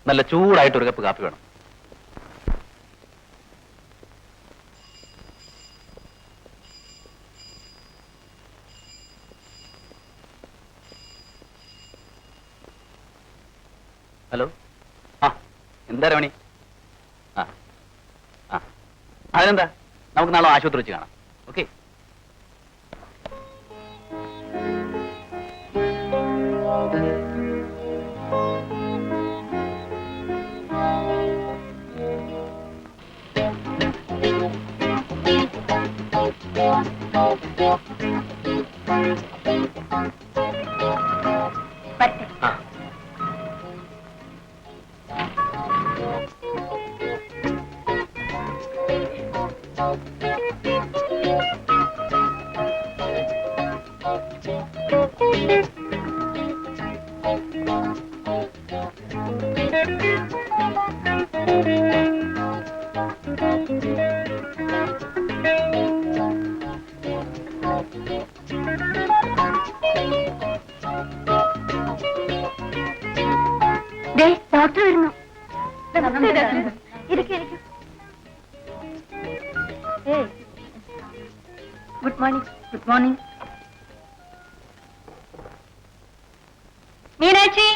നല്ല ചൂടായിട്ട് ഒരു കപ്പ് കാപ്പി വേണം. ഹലോ, ആ എന്താ രമണി? ആ ആ അതിനെന്താ, നമുക്ക് നാളെ ആശുപത്രി വെച്ച് കാണാം. ഓക്കെ. ഡോക്ടർ വരുന്നു. Good morning. Good morning. Meenakshi,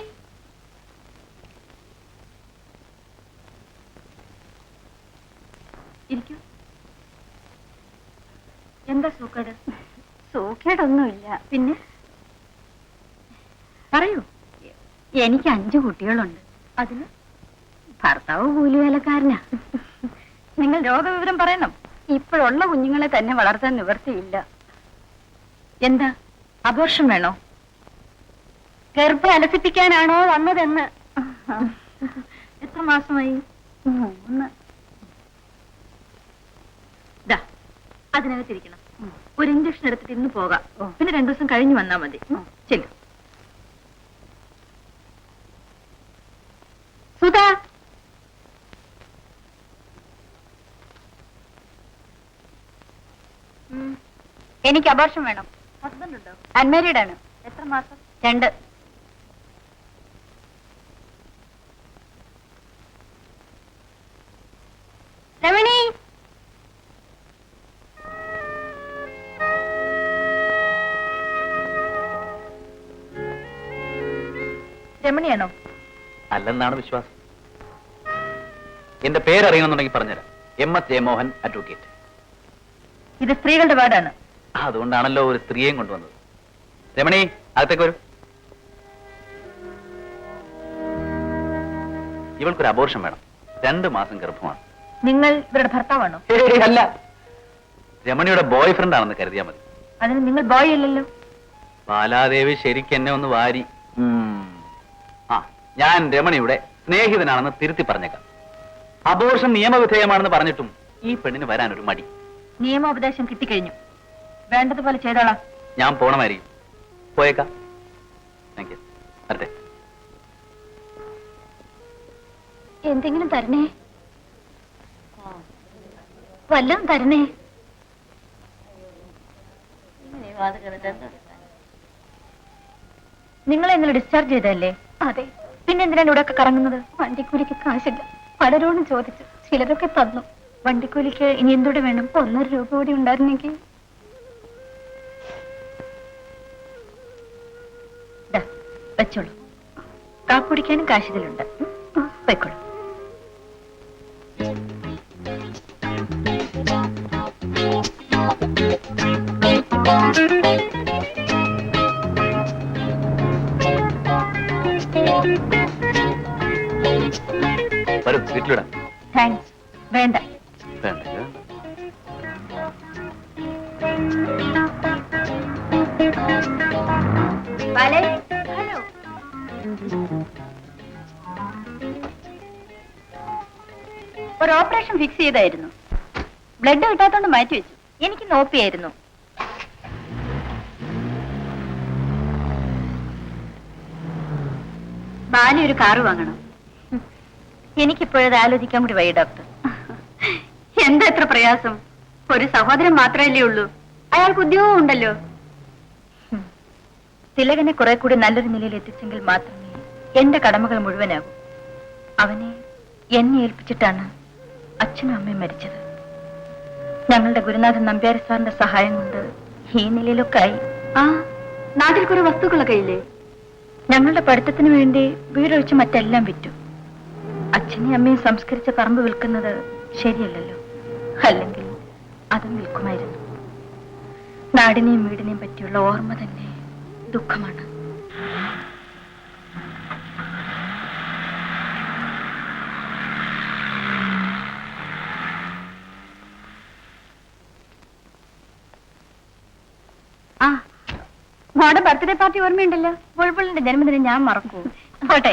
ഇരിക്കൂ. എന്താ സൂക്കേട്? സൂക്കേടൊന്നുമില്ല. പിന്നെ പറയൂ. എനിക്ക് 5 കുട്ടികളുണ്ട്. അതിന് ഭർത്താവ് കൂലിവേലക്കാരനാ. നിങ്ങൾ രോഗവിവരം പറയണം. ഇപ്പോഴുള്ള കുഞ്ഞുങ്ങളെ തന്നെ വളർത്താൻ നിവൃത്തിയില്ല. എന്താ, അബോർഷൻ വേണോ? ഗർഭം അലസിപ്പിക്കാനാണോ വന്നതെന്ന്. എത്ര മാസമായി? 3. അതിനകത്തിരിക്കണം. ഒരു ഇഞ്ചക്ഷൻ എടുത്തിട്ട് ഇന്ന് പോകാം. പിന്നെ 2 ദിവസം കഴിഞ്ഞ് വന്നാ മതി. ചെല്ലു. സുധാ, എനിക്ക് അബോർഷൻ വേണം. ഹസ്ബൻഡ് ഉണ്ടോ? അൺമാരീഡ് ആണ്. എത്ര മാസം? 2. രമണി, രമണിയാണോ? അല്ലെന്നാണ് വിശ്വാസം. എന്റെ പേരറിയണമെന്നുണ്ടെങ്കിൽ പറഞ്ഞുതരാം. MS Jayamohan, advocate. ഇത് സ്ത്രീകളുടെ വാർഡാണ്. അതുകൊണ്ടാണല്ലോ ഒരു സ്ത്രീയെയും കൊണ്ടുവന്നത്. രമണി, അകത്തേക്ക് വരൂ. ഇവൾക്കൊരു അബോർഷൻ വേണം. 2 മാസം ഗർഭമാണ്. നിങ്ങൾ ഇവരുടെ ഭർത്താവാണോ? അല്ല, രമണിയുടെ ബോയ് ഫ്രണ്ട് ആണെന്ന് കരുതിയാൽ മതി. അതിന് നിങ്ങൾ ബോയ് അല്ലല്ലോ. ബാലാദേവി ശരിക്കും എന്നെ ഒന്ന് വാരി. ഞാൻ രമണിയുടെ സ്നേഹിതനാണെന്ന് തിരുത്തി പറഞ്ഞേക്കാം. അബോർഷൻ നിയമവിധേയമാണെന്ന് പറഞ്ഞിട്ടും ഈ പെണ്ണിന് വരാനൊരു മടി. നിയമോപദേശം കിട്ടിക്കഴിഞ്ഞു. വേണ്ടതുപോലെ ചെയ്തോളാം. ഞാൻ പോണമായിരിക്കും. പോയേക്കാം. Thank you. വരട്ടെ. എന്തെങ്കിലും തരണേ, വല്ലതും തരണേ. നിങ്ങളെ ഇന്നലെ ഡിസ്ചാർജ് ചെയ്തല്ലേ? അതെ. പിന്നെ എന്തിനാണ് ഇവിടെ ഒക്കെ കറങ്ങുന്നത്? വണ്ടിക്കൂലിക്ക് കാശില്ല. പലരോടും ചോദിച്ചു, ചിലരൊക്കെ തന്നു. വണ്ടിക്കൂലിക്ക് ഇനി എന്തോടെ വേണം? 1.5 രൂപ കൂടി ഉണ്ടായിരുന്നെങ്കിൽ. വെച്ചോളൂ. കാക്കുടിക്കാനും കാശിതിലുണ്ട്. വെക്കോളൂ. വരൂ, വീട്ടിലിടാം. താങ്ക്സ്. വേണ്ട. വേണ്ട. ഹലോ. ഒരു ഓപ്പറേഷൻ ഫിക്സ് ചെയ്തായിരുന്നു. ബ്ലഡ് കിട്ടാത്തോണ്ട് മാറ്റി വെച്ചു. എനിക്ക് നോപ്പിയായിരുന്നു. ബാലി ഒരു കാറ് വാങ്ങണം. എനിക്കിപ്പോഴത് ആലോചിക്കാൻ കൂടി വയ്യ ഡോക്ടർ. എന്താ എത്ര പ്രയാസം? ഒരു സഹോദരൻ മാത്രമല്ലേ ഉള്ളൂ. അയാൾക്ക് ഉദ്യോഗം ഉണ്ടല്ലോ. തിലകനെ കുറെ കൂടി നല്ലൊരു നിലയിൽ എത്തിച്ചെങ്കിൽ മാത്രമേ എന്റെ കടമകൾ മുഴുവനാകൂ. അവനെ എന്നെ ഏൽപ്പിച്ചിട്ടാണ് അച്ഛനും അമ്മയും മരിച്ചത്. ഞങ്ങളുടെ ഗുരുനാഥൻ നമ്പ്യാരി സാറിന്റെ സഹായം കൊണ്ട് ഈ നിലയിലൊക്കെ ആയി. ആ നാട്ടിൽ കുറെ വസ്തുക്കളൊക്കെ ഇല്ലേ? ഞങ്ങളുടെ പഠിത്തത്തിന് വേണ്ടി വീടൊഴിച്ച് മറ്റെല്ലാം വിറ്റു. അച്ഛനെയും അമ്മയും സംസ്കരിച്ച പറമ്പ് വിൽക്കുന്നത് ശരിയല്ലല്ലോ, അല്ലെങ്കിൽ അതും വിൽക്കുമായിരുന്നു. നാടിനെയും വീടിനെയും പറ്റിയുള്ള ഓർമ്മ തന്നെ ദുഃഖമാണ്. ആ മോടെ ബർത്ത്ഡേ പാർട്ടി ഓർമ്മയുണ്ടല്ലോ? ബുൾബുളിന്റെ ജന്മദിനം ഞാൻ മറക്കൂ. പോട്ടെ.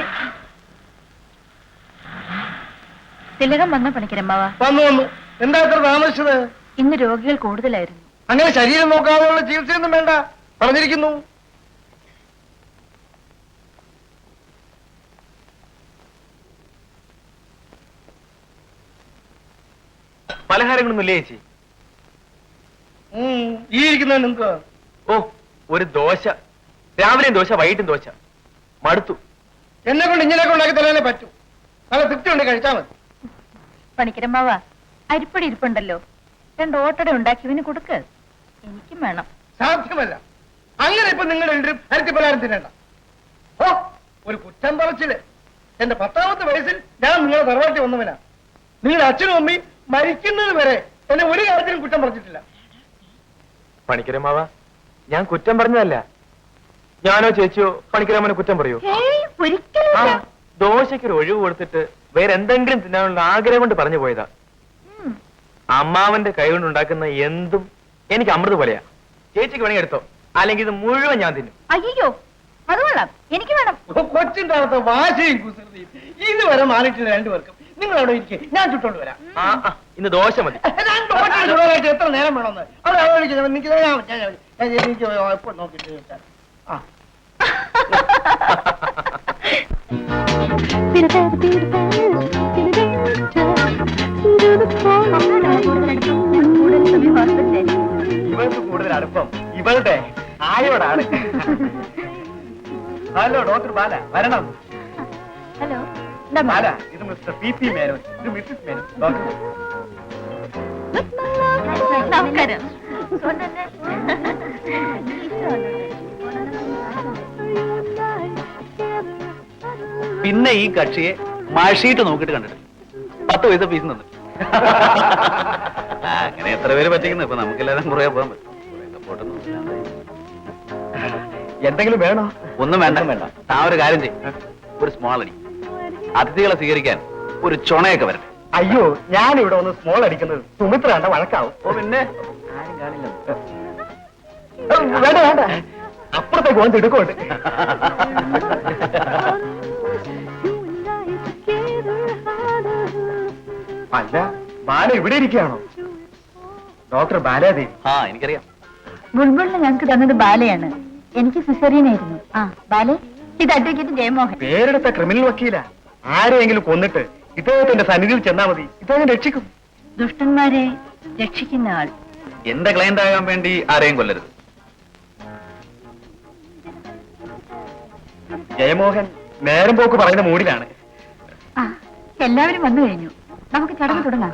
തിലകം വന്ന പണിക്കരമ്മാവ വന്നു. എന്താ ഇത്ര താമസിച്ചത്? ഇന്ന് രോഗികൾ കൂടുതലായിരുന്നു. അങ്ങനെ ശരീരം നോക്കാതെയുള്ള ചികിത്സയൊന്നും വേണ്ട പറഞ്ഞിരിക്കുന്നു. പലഹാരങ്ങളൊന്നുമില്ലേ ചേച്ചി? ഈ ഇരിക്കുന്നതിന് എന്തുവാ? ഓ, ഒരു ദോശ. രാവിലെയും ദോശ, വൈകിട്ടും ദോശ. മടുത്തു. എന്നെ കൊണ്ട് ഇങ്ങനെയൊക്കെ ഉണ്ടാക്കി തരാനേ പറ്റൂ. നല്ല തൃപ്തി ഉണ്ട്, കഴിച്ചാൽ മതി. പണിക്കരമ്മാവ അരിപ്പടി ഇരിപ്പുണ്ടല്ലോ, 2 ഓട്ടട ഉണ്ടാക്കി ഇവന് കൊടുക്ക്. എനിക്കും വേണം. സാധ്യമല്ല. അങ്ങനെ ഇപ്പൊ നിങ്ങൾ അരത്തി പലഹാരം തിന്നണ്ട. ഓ, ഒരു കുറ്റം പറച്ചില്. എന്റെ 10ാമത്തെ വയസ്സിൽ ഞാൻ നിങ്ങളെ തറവാട്ടി വന്നവനാ. നിങ്ങളുടെ അച്ഛനും അമ്മയും മരിക്കുന്നത് വരെ എന്നെ ഒരു കാര്യത്തിലും കുറ്റം പറഞ്ഞിട്ടില്ല. പണിക്കരമാവ, ഞാൻ കുറ്റം പറഞ്ഞതല്ല. ഞാനോ ചേച്ചിയോ പണിക്കരമ്മനെ കുറ്റം പറയൂ? ഒരിക്കലും. ദോശയ്ക്കൊരു ഒഴിവ് കൊടുത്തിട്ട് വേറെ എന്തെങ്കിലും തിന്നാനുള്ള ആഗ്രഹം കൊണ്ട് പറഞ്ഞു പോയതാ. അമ്മാവന്റെ കൈ കൊണ്ട് ഉണ്ടാക്കുന്ന എന്തും എനിക്ക് അമൃത് പോലെയാ. ചേച്ചിക്ക് വേണമെങ്കിൽ എടുത്തോ, അല്ലെങ്കിൽ ഇത് മുഴുവൻ ഞാൻ തിന്നും. അയ്യോ, അത് കൊള്ളാം, എനിക്ക് വേണം. കൊച്ചിന്റെ അകത്ത് വാശിയും കുസൃതിയും ഇതുവരെ മാറിയിട്ടില്ല രണ്ടുപേർക്കും. നിങ്ങൾ അവിടെ ഇരിക്കെ, ഞാൻ ചുട്ടോണ്ട് വരാം. ഇന്ന് ദോശ മതി. എത്ര നേരം വേണമെന്ന് അവിടെ എനിക്ക് എപ്പോൾ നോക്കിട്ട്. ആ ഇവൾക്ക് കൂടുതൽ അടുപ്പം ഇവളുടെ ആയോടാണ്. ഹലോ ഡോക്ടർ ബാല, വരണം. ഹലോ ബാല, ഇത് മിസ്റ്റർ PP മേനോൻ, ഇത് മിസ്സിസ് മേനോൻ. ഡോക്ടർ നമസ്കാരം. പിന്നെ ഈ കക്ഷിയെ മഴയിട്ട് നോക്കിട്ട് കണ്ടിട്ട് 10 പൈസ ഫീസ് തന്നു. അങ്ങനെ എത്ര പേര് പറ്റിക്കുന്നു. ഇപ്പൊ നമുക്കെല്ലാരും കുറേ പോകാൻ പറ്റും. എന്തെങ്കിലും വേണോ? ഒന്നും വേണ്ട വേണ്ട. ആ ഒരു കാര്യം ചെയ്യും, ഒരു സ്മോൾ അടി. അതിഥികളെ സ്വീകരിക്കാൻ ഒരു ചുണയൊക്കെ വരട്ടെ. അയ്യോ, ഞാൻ ഇവിടെ ഒന്ന് സ്മോൾ അടിക്കുന്നത് സുമിത്ര കണ്ട വഴക്കാവും. ഓ പിന്നെ ആരും കാണില്ല. വേണ്ട വേണ്ട, അപ്പുറത്തേക്ക് വന്ന് എടുക്കോട്ട്. അല്ല, ബാല ഇവിടെ ഇരിക്കുകയാണോ? ഡോക്ടർ ബാലാദേവി. ആ, എനിക്കറിയാം. ബുൾബുളിന് ഞങ്ങൾക്ക് തന്നത് ബാലയാണ്. എനിക്ക് സിസേറിയനായിരുന്നു. ആ ബാലെ, ഇത് അഡ്വക്കേറ്റ് ജയമോഹൻ. പേരെടുത്ത ക്രിമിനൽ വക്കീല. ആരെയെങ്കിലും കൊന്നിട്ട് ഇദ്ദേഹത്തിന്റെ സന്നിധിയിൽ ചെന്നാ മതി, ഇദ്ദേഹം രക്ഷിക്കും. ദുഷ്ടന്മാരെ രക്ഷിക്കുന്ന ആൾ. എന്റെ ക്ലയന്റ് ആകാൻ വേണ്ടി ആരെയും കൊല്ലരുത്. ജയമോഹൻ നേരം പോക്ക് പറയുന്ന മൂഡിലാണ്. ആ, എല്ലാവരും വന്നു കഴിഞ്ഞു. നമുക്ക് ചടങ്ങ് തുടങ്ങാം.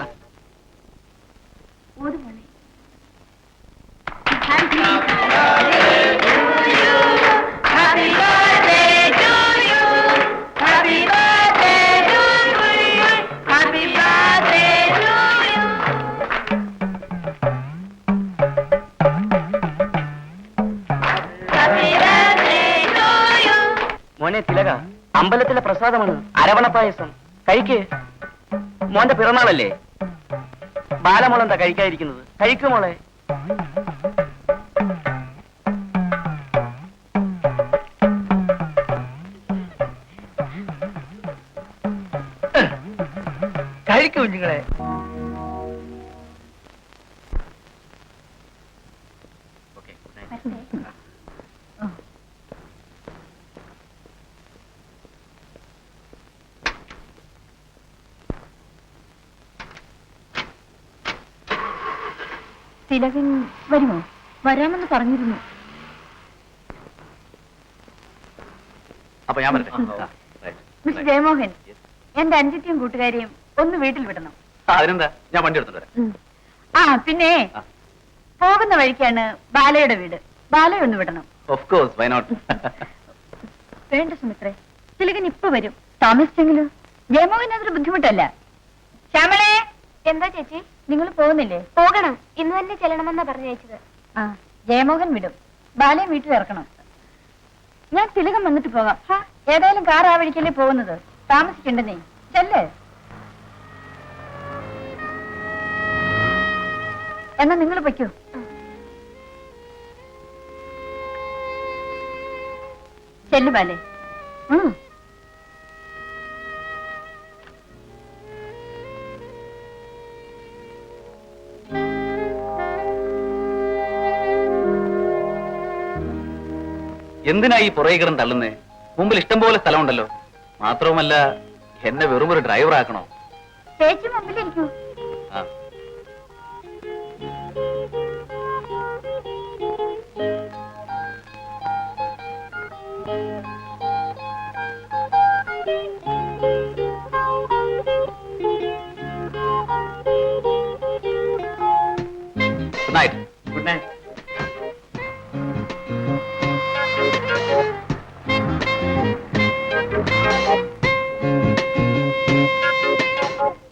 മോനെ തിലക, അമ്പലത്തിലെ പ്രസാദമാണ് അരവണ പായസം. കഴിക്ക്. മോന്റെ പിറന്നാളല്ലേ? ബാലമോളെന്താ കഴിക്കാതിരിക്കുന്നത്? കഴിക്കു മോളെ. കഴിക്കും കുഞ്ഞുങ്ങളെ. തിലകൻ വരുമോ? വരാമെന്ന് പറഞ്ഞിരുന്നു. അപ്പൊ ഞാൻ വരട്ടെ. മിസ്റ്റർ ജയമോഹൻ, എന്റെ അഞ്ചിത്തെയും കൂട്ടുകാരെയും ഒന്ന് വീട്ടിൽ വിടണം. അതിനെന്താ, ഞാൻ വണ്ടി എടുത്തിട്ട് വരാം. ആ പിന്നെ ആ. പോകുന്ന വഴിക്കാണ് ബാലയുടെ വീട്. ബാലയെ ഒന്ന് വിടണം. Of course, why not? വേണ്ട സുമിത്രേ, തിലകൻ ഇപ്പൊ വരും. താമസിച്ചെങ്കിലും ജയമോഹൻ അതൊരു ബുദ്ധിമുട്ടല്ല. ശ്യാമളേ, എന്താ ചേച്ചി? നിങ്ങൾ പോകുന്നില്ലേ? പോകണം, ഇന്ന് തന്നെ ചെല്ലണമെന്നാ പറഞ്ഞയച്ചത്. ആ, ജയമോഹൻ വിടും. ബാലയെ വീട്ടിൽ ഇറക്കണം. ഞാൻ തിലകം വന്നിട്ട് പോകാം. ഏതായാലും കാർ ആ വഴിക്കല്ലേ പോകുന്നത്. താമസിക്കണ്ടെന്നേ. ചെല്ലേ. എന്നാ നിങ്ങൾ പൊയ്ക്കോ. ചെല്ലു ബാലേ. എന്തിനാ ഈ പുറകെ കിടന്ന് തള്ളുന്നേ? മുമ്പിൽ ഇഷ്ടം പോലെ സ്ഥലമുണ്ടല്ലോ. മാത്രവുമല്ല, എന്നെ വെറും ഒരു ഡ്രൈവർ ആക്കണോ? ചേച്ചി മുമ്പിലിരിക്കൂ. ആ. Good night. Good night.